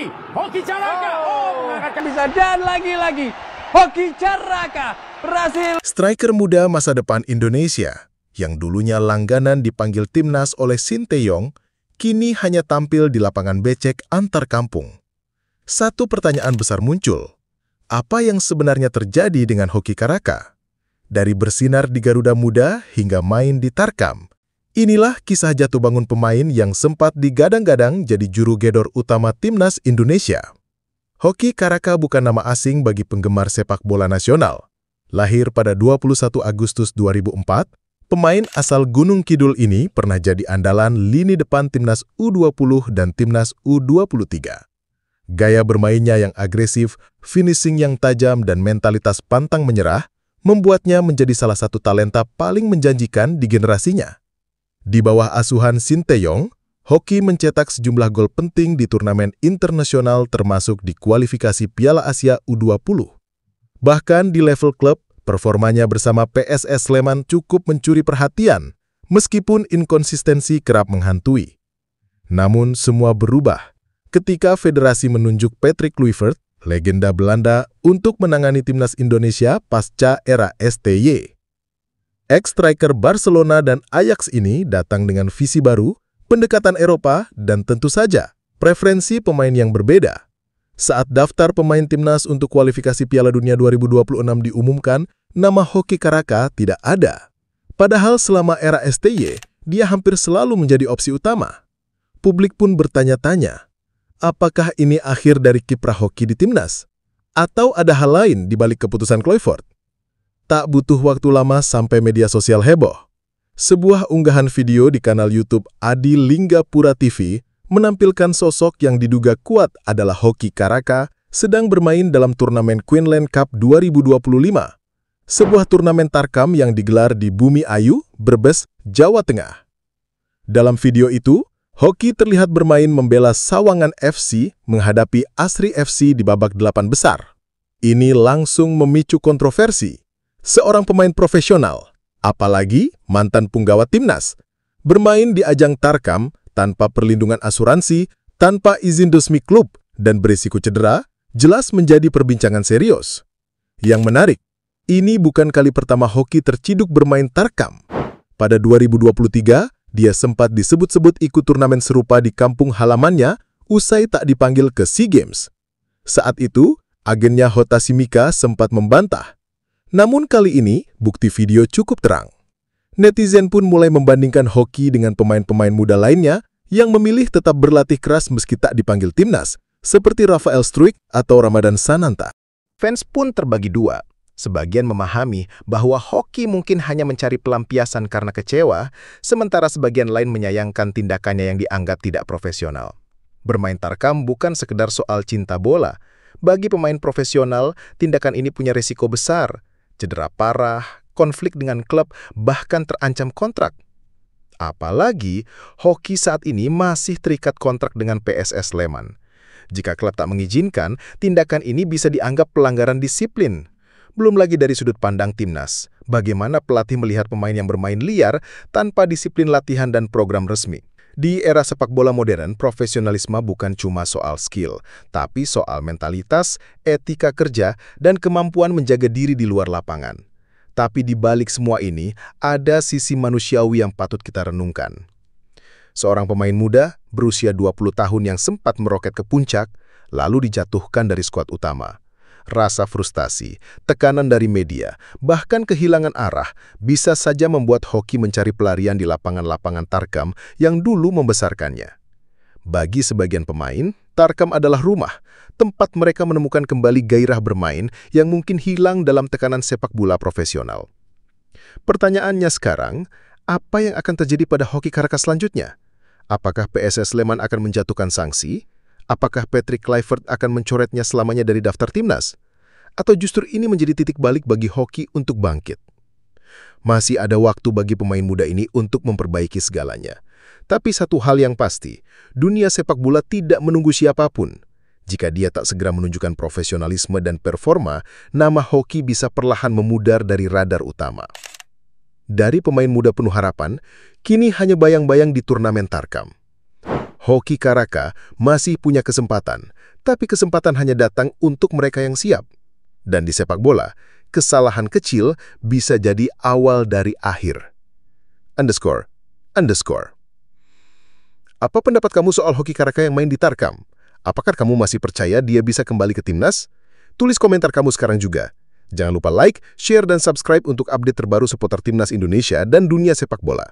Hoki Caraka. Mengangkatkan Bisa dan lagi-lagi Hoki Caraka berhasil. Striker muda masa depan Indonesia yang dulunya langganan dipanggil timnas oleh Sinteyong, kini hanya tampil di lapangan becek antar kampung. Satu pertanyaan besar muncul. Apa yang sebenarnya terjadi dengan Hoki Caraka? Dari bersinar di Garuda Muda hingga main di Tarkam. Inilah kisah jatuh bangun pemain yang sempat digadang-gadang jadi juru gedor utama timnas Indonesia. Hoki Caraka bukan nama asing bagi penggemar sepak bola nasional. Lahir pada 21 Agustus 2004, pemain asal Gunung Kidul ini pernah jadi andalan lini depan timnas U20 dan timnas U23. Gaya bermainnya yang agresif, finishing yang tajam, dan mentalitas pantang menyerah membuatnya menjadi salah satu talenta paling menjanjikan di generasinya. Di bawah asuhan Sinteyong, Hoki mencetak sejumlah gol penting di turnamen internasional termasuk di kualifikasi Piala Asia U20. Bahkan di level klub, performanya bersama PSS Sleman cukup mencuri perhatian, meskipun inkonsistensi kerap menghantui. Namun semua berubah ketika federasi menunjuk Patrick Kluivert, legenda Belanda, untuk menangani timnas Indonesia pasca era STY. Ex-striker Barcelona dan Ajax ini datang dengan visi baru, pendekatan Eropa, dan tentu saja preferensi pemain yang berbeda. Saat daftar pemain timnas untuk kualifikasi Piala Dunia 2026 diumumkan, nama Hoki Caraka tidak ada. Padahal selama era STY, dia hampir selalu menjadi opsi utama. Publik pun bertanya-tanya, apakah ini akhir dari kiprah Hoki di timnas? Atau ada hal lain di balik keputusan Kluivert? Tak butuh waktu lama sampai media sosial heboh. Sebuah unggahan video di kanal YouTube Adi Linggapura TV menampilkan sosok yang diduga kuat adalah Hoki Caraka sedang bermain dalam turnamen Queensland Cup 2025. Sebuah turnamen Tarkam yang digelar di Bumi Ayu, Brebes, Jawa Tengah. Dalam video itu, Hoki terlihat bermain membela Sawangan FC menghadapi Asri FC di babak 8 besar. Ini langsung memicu kontroversi. Seorang pemain profesional, apalagi mantan punggawa timnas, bermain di ajang Tarkam tanpa perlindungan asuransi, tanpa izin resmi klub, dan berisiko cedera, jelas menjadi perbincangan serius. Yang menarik, ini bukan kali pertama Hoki terciduk bermain Tarkam. Pada 2023, dia sempat disebut-sebut ikut turnamen serupa di kampung halamannya usai tak dipanggil ke SEA Games. Saat itu, agennya Hota Simika sempat membantah. Namun kali ini, bukti video cukup terang. Netizen pun mulai membandingkan Hoki dengan pemain-pemain muda lainnya yang memilih tetap berlatih keras meski tak dipanggil timnas, seperti Rafael Struijk atau Ramadan Sananta. Fans pun terbagi dua. Sebagian memahami bahwa Hoki mungkin hanya mencari pelampiasan karena kecewa, sementara sebagian lain menyayangkan tindakannya yang dianggap tidak profesional. Bermain Tarkam bukan sekedar soal cinta bola. Bagi pemain profesional, tindakan ini punya risiko besar. Cedera parah, konflik dengan klub, bahkan terancam kontrak. Apalagi, Hoki saat ini masih terikat kontrak dengan PSS Sleman. Jika klub tak mengizinkan, tindakan ini bisa dianggap pelanggaran disiplin. Belum lagi dari sudut pandang timnas, bagaimana pelatih melihat pemain yang bermain liar tanpa disiplin latihan dan program resmi. Di era sepak bola modern, profesionalisme bukan cuma soal skill, tapi soal mentalitas, etika kerja, dan kemampuan menjaga diri di luar lapangan. Tapi di balik semua ini, ada sisi manusiawi yang patut kita renungkan. Seorang pemain muda, berusia 20 tahun yang sempat meroket ke puncak, lalu dijatuhkan dari skuad utama. Rasa frustasi, tekanan dari media, bahkan kehilangan arah bisa saja membuat Hoki mencari pelarian di lapangan-lapangan Tarkam yang dulu membesarkannya. Bagi sebagian pemain, Tarkam adalah rumah, tempat mereka menemukan kembali gairah bermain yang mungkin hilang dalam tekanan sepak bola profesional. Pertanyaannya sekarang, apa yang akan terjadi pada Hoki Caraka selanjutnya? Apakah PSS Sleman akan menjatuhkan sanksi? Apakah Patrick Kluivert akan mencoretnya selamanya dari daftar timnas? Atau justru ini menjadi titik balik bagi Hoki untuk bangkit? Masih ada waktu bagi pemain muda ini untuk memperbaiki segalanya. Tapi satu hal yang pasti, dunia sepak bola tidak menunggu siapapun. Jika dia tak segera menunjukkan profesionalisme dan performa, nama Hoki bisa perlahan memudar dari radar utama. Dari pemain muda penuh harapan, kini hanya bayang-bayang di turnamen Tarkam. Hoki Caraka masih punya kesempatan, tapi kesempatan hanya datang untuk mereka yang siap. Dan di sepak bola, kesalahan kecil bisa jadi awal dari akhir. ___. Apa pendapat kamu soal Hoki Caraka yang main di Tarkam? Apakah kamu masih percaya dia bisa kembali ke timnas? Tulis komentar kamu sekarang juga. Jangan lupa like, share, dan subscribe untuk update terbaru seputar timnas Indonesia dan dunia sepak bola.